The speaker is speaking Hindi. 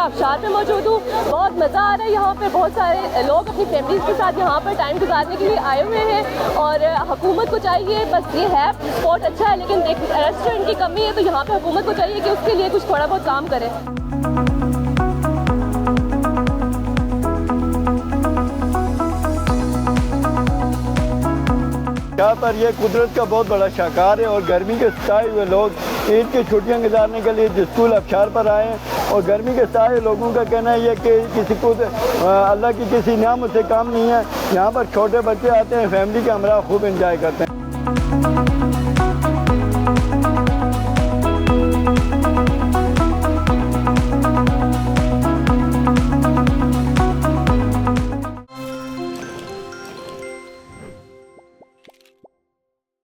आबशार में मौजूद हूँ। बहुत मज़ा आ रहा है यहाँ पे, बहुत सारे लोग अपनी फैमिलीज़ के साथ यहाँ पर टाइम गुजारने के लिए आए हुए हैं और हुकूमत को चाहिए, बस ये है स्पॉट अच्छा है लेकिन रेस्टोरेंट की कमी है, तो यहाँ पे हुकूमत को चाहिए कि उसके लिए कुछ थोड़ा बहुत काम करे। यहाँ पर ये कुदरत का बहुत बड़ा शाहकार है और गर्मी के सताए हुए लोग ईद की छुट्टियाँ गुजारने के लिए जस्कॉल आबशार पर आए हैं और गर्मी के सताए लोगों का कहना है कि किसी को अल्लाह की किसी नियामत से काम नहीं है। यहाँ पर छोटे बच्चे आते हैं, फैमिली के हमरा खूब इंजॉय करते हैं।